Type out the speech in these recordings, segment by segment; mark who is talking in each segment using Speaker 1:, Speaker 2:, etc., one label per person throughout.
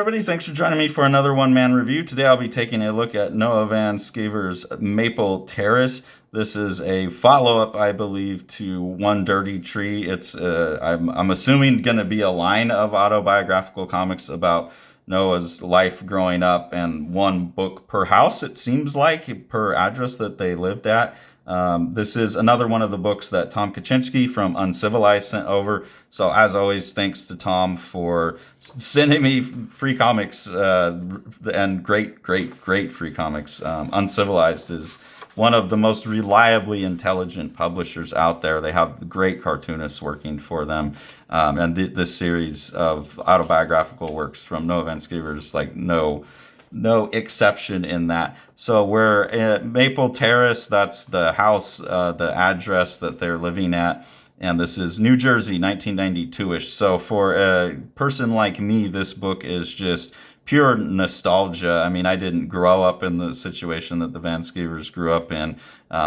Speaker 1: everybody. Thanks for joining me for another one-man review. Today I'll be taking a look at Noah Van Sciver's Maple Terrace. This is a follow-up, I believe, to One Dirty Tree. It's, I'm assuming, going to be a line of autobiographical comics about Noah's life growing up, and one book per house, it seems like, per address that they lived at. This is another one of the books that Tom Kaczynski from Uncivilized sent over. So as always, thanks to Tom for sending me free comics, and great free comics. Uncivilized is one of the most reliably intelligent publishers out there. They have great cartoonists working for them. And this series of autobiographical works from Noah Van Sciver is like no exception in that. So we're at Maple Terrace. That's the house, the address that they're living at. And this is New Jersey, 1992-ish. So for a person like me, this book is just pure nostalgia. I mean, I didn't grow up in the situation that the Van Scivers grew up in,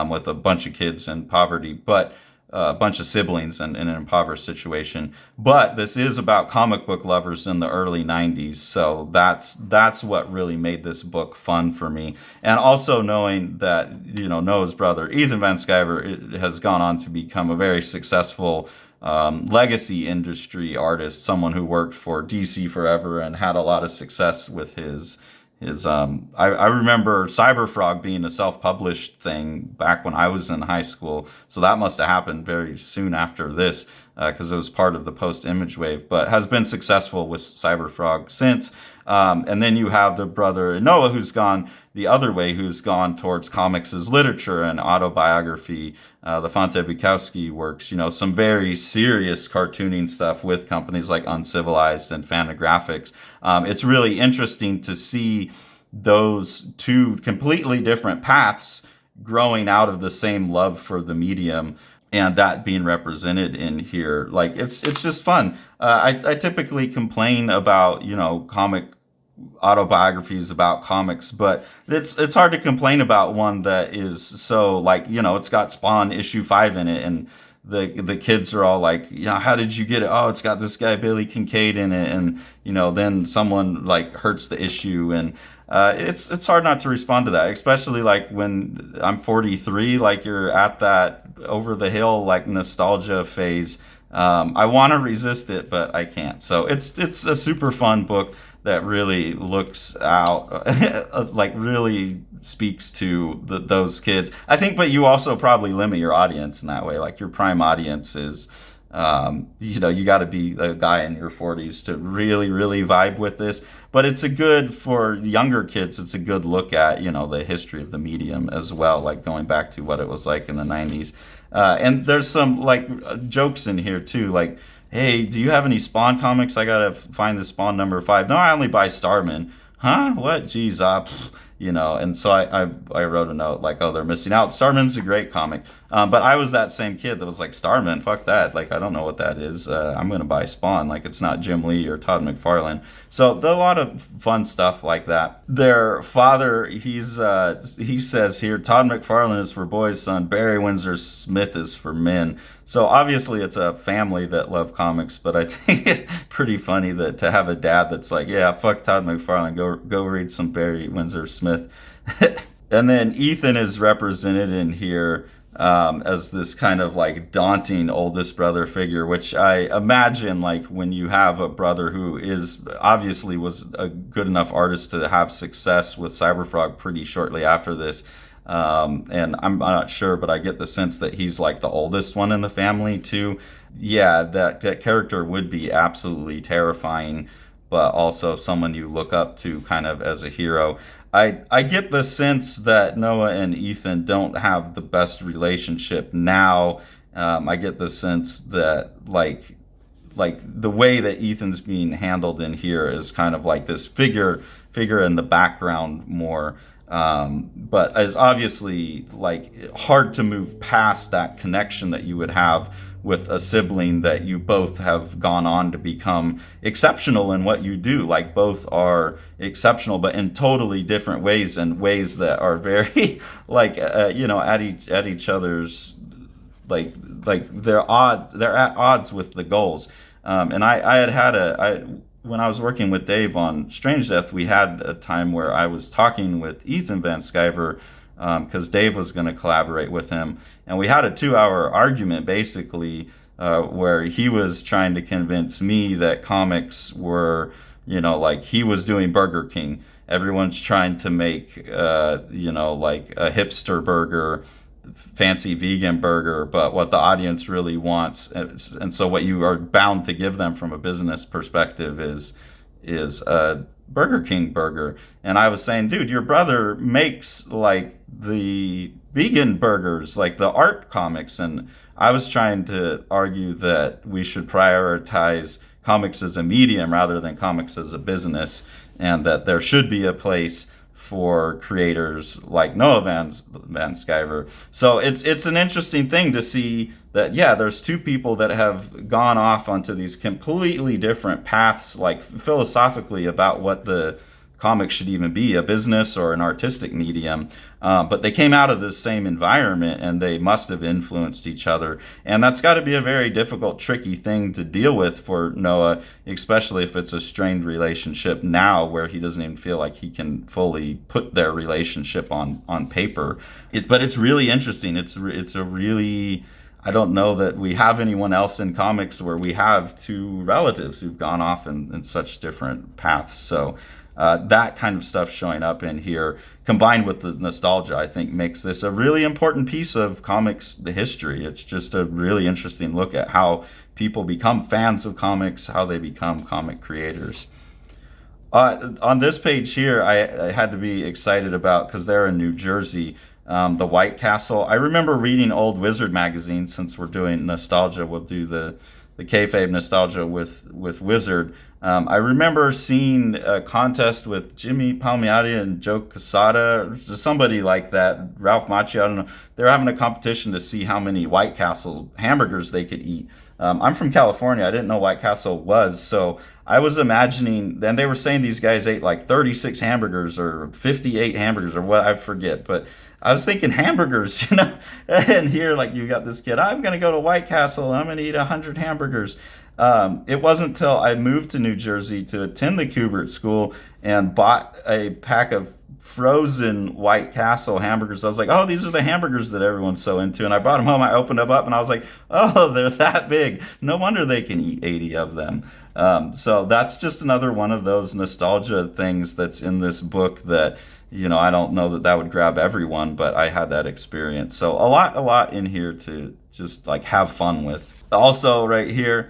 Speaker 1: with a bunch of kids in poverty, but a bunch of siblings in an impoverished situation. But this is about comic book lovers in the early 90s. So that's what really made this book fun for me. And also knowing that, you know, Noah's brother, Ethan Van Sciver, has gone on to become a very successful legacy industry artist, someone who worked for DC forever and had a lot of success with his I remember Cyberfrog being a self-published thing back when I was in high school, so that must have happened very soon after this, because it was part of the post-Image wave, but has been successful with Cyberfrog since. And then you have the brother Noah, who's gone the other way, who's gone towards comics as literature and autobiography. The Fonte Bukowski works, you know, some very serious cartooning stuff with companies like Uncivilized and Fantagraphics. It's really interesting to see those two completely different paths growing out of the same love for the medium, and that being represented in here. Like, it's just fun. I typically complain about, you know, comic autobiographies about comics, but it's hard to complain about one that is so, like, you know, it's got Spawn issue 5 in it, and the kids are all like, you know, how did you get it? Oh, it's got this guy Billy Kincaid in it, and, you know, then someone like hurts the issue, and it's hard not to respond to that, especially like when I'm 43, like you're at that over the hill like nostalgia phase. I want to resist it, but I can't. So it's a super fun book that really looks out, like really speaks to those kids, I think. But you also probably limit your audience in that way. Like, your prime audience is, you know, you got to be a guy in your 40s to really vibe with this. But it's a good, for younger kids, it's a good look at, you know, the history of the medium as well, like going back to what it was like in the 90s. And there's some like jokes in here too, like, hey, do you have any Spawn comics? I gotta find the Spawn number 5. No, I only buy Starman. Huh? What? Jeez, you know. And so I wrote a note like, oh, they're missing out. Starman's a great comic. But I was that same kid that was like, Starman, fuck that. Like, I don't know what that is. I'm gonna buy Spawn. Like, it's not Jim Lee or Todd McFarlane. So there are a lot of fun stuff like that. Their father, he says here, Todd McFarlane is for boys, son. Barry Windsor Smith is for men. So obviously it's a family that love comics, but I think it's pretty funny that to have a dad that's like, yeah, fuck Todd McFarlane, go read some Barry Windsor Smith. And then Ethan is represented in here as this kind of like daunting oldest brother figure, which I imagine, like, when you have a brother who is obviously was a good enough artist to have success with Cyberfrog pretty shortly after this. And I'm not sure, but I get the sense that he's like the oldest one in the family too. Yeah, that character would be absolutely terrifying, but also someone you look up to kind of as a hero. I get the sense that Noah and Ethan don't have the best relationship now. I get the sense that like the way that Ethan's being handled in here is kind of like this figure in the background more. But is obviously like hard to move past that connection that you would have with a sibling that you both have gone on to become exceptional in what you do. Like, both are exceptional, but in totally different ways, and ways that are very like you know, at each other's like they're at odds with the goals. And I when I was working with Dave on Strange Death, we had a time where I was talking with Ethan Van Sciver because Dave was going to collaborate with him, and we had a 2 hour argument basically where he was trying to convince me that comics were, like he was doing Burger King. Everyone's trying to make, like a hipster burger, fancy vegan burger, but what the audience really wants, and so what you are bound to give them from a business perspective is a Burger King burger. And I was saying, dude, your brother makes like the vegan burgers, like the art comics, and I was trying to argue that we should prioritize comics as a medium rather than comics as a business, and that there should be a place for creators like Noah Van Sciver. So it's an interesting thing to see that, yeah, there's two people that have gone off onto these completely different paths, like philosophically, about what the comics should even be, a business or an artistic medium. But they came out of the same environment and they must have influenced each other. And that's got to be a very difficult, tricky thing to deal with for Noah, especially if it's a strained relationship now where he doesn't even feel like he can fully put their relationship on paper. But it's really interesting. It's a really, I don't know that we have anyone else in comics where we have two relatives who've gone off in such different paths. So that kind of stuff showing up in here, combined with the nostalgia, I think makes this a really important piece of comics history. It's just a really interesting look at how people become fans of comics, how they become comic creators. On this page here, I had to be excited about, because they're in New Jersey, the White Castle. I remember reading old Wizard magazines. Since we're doing nostalgia, we'll do the kayfabe nostalgia with Wizard. I remember seeing a contest with Jimmy Palmiotti and Joe Quesada, or somebody like that, Ralph Macchio, I don't know. They were having a competition to see how many White Castle hamburgers they could eat. I'm from California. I didn't know White Castle was, so I was imagining, then they were saying these guys ate like 36 hamburgers or 58 hamburgers or what, I forget, but I was thinking hamburgers, and here, like, you got this kid, I'm going to go to White Castle and I'm going to eat 100 hamburgers. It wasn't until I moved to New Jersey to attend the Kubert School and bought a pack of frozen White Castle hamburgers. I was like, oh, these are the hamburgers that everyone's so into. And I brought them home. I opened them up and I was like, oh, they're that big. No wonder they can eat 80 of them. So that's just another one of those nostalgia things that's in this book that, I don't know that would grab everyone, but I had that experience. So a lot in here to just like have fun with. Also right here,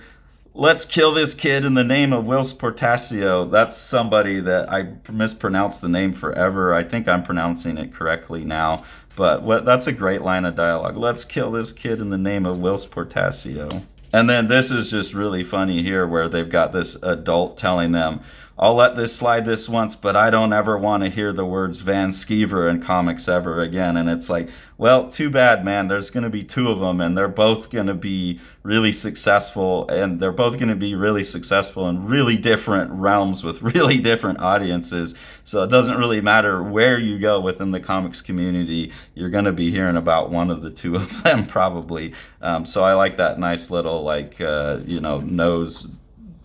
Speaker 1: let's kill this kid in the name of Whilce Portacio. That's somebody that I mispronounced the name forever. I think I'm pronouncing it correctly now. But that's a great line of dialogue. Let's kill this kid in the name of Whilce Portacio. And then this is just really funny here where they've got this adult telling them, I'll let this slide this once, but I don't ever want to hear the words Van Sciver in comics ever again. And it's like, well, too bad, man. There's going to be two of them, and they're both going to be really successful, and they're both going to be really successful in really different realms with really different audiences. So it doesn't really matter where you go within the comics community. You're going to be hearing about one of the two of them probably. So I like that nice little, like, nose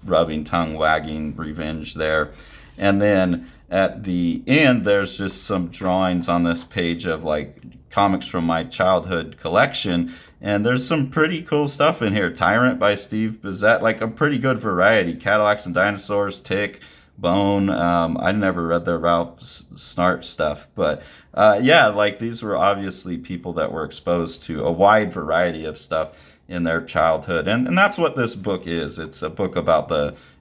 Speaker 1: rubbing, tongue wagging revenge there. And then at the end, there's just some drawings on this page of like comics from my childhood collection, and there's some pretty cool stuff in here. Tyrant by Steve Bissette, like a pretty good variety. Cadillacs and Dinosaurs, Tick, Bone. I never read the Ralph Snart stuff, but yeah, like these were obviously people that were exposed to a wide variety of stuff in their childhood. And that's what this book is. It's a book about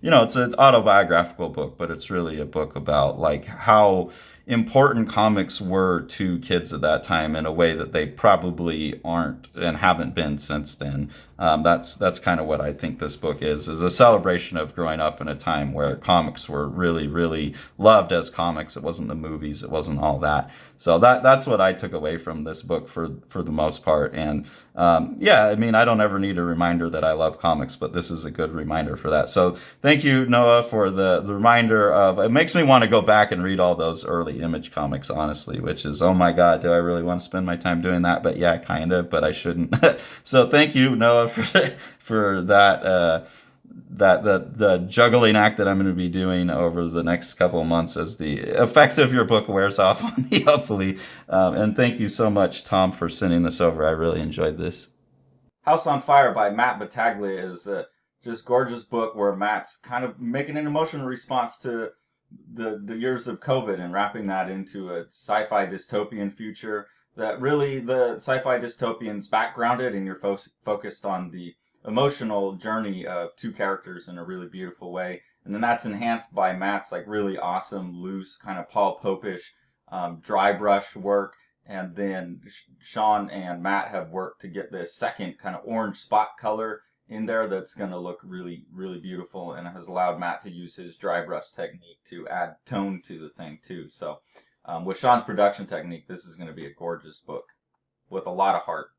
Speaker 1: it's an autobiographical book, but it's really a book about like how important comics were to kids at that time in a way that they probably aren't and haven't been since then. That's kind of what I think this book is a celebration of growing up in a time where comics were really, really loved as comics. It wasn't the movies. It wasn't all that. So that's what I took away from this book for the most part. And yeah, I mean, I don't ever need a reminder that I love comics, but this is a good reminder for that. So thank you, Noah, for the reminder of, it makes me want to go back and read all those early Image comics, honestly, which is, oh my God, do I really want to spend my time doing that? But yeah, kind of, but I shouldn't. So thank you, Noah, for that that the juggling act that I'm going to be doing over the next couple of months as the effect of your book wears off on me, hopefully. And thank you so much, Tom, for sending this over. I really enjoyed this. House on Fire by Matt Battaglia is a just gorgeous book where Matt's kind of making an emotional response to the years of COVID and wrapping that into a sci-fi dystopian future that really the sci-fi dystopian's backgrounded and you're focused on the emotional journey of two characters in a really beautiful way. And then that's enhanced by Matt's like really awesome, loose, kind of Paul Popish dry brush work. And then Sean and Matt have worked to get this second kind of orange spot color in there that's going to look really, really beautiful and has allowed Matt to use his dry brush technique to add tone to the thing too. So with Sean's production technique, this is going to be a gorgeous book with a lot of heart.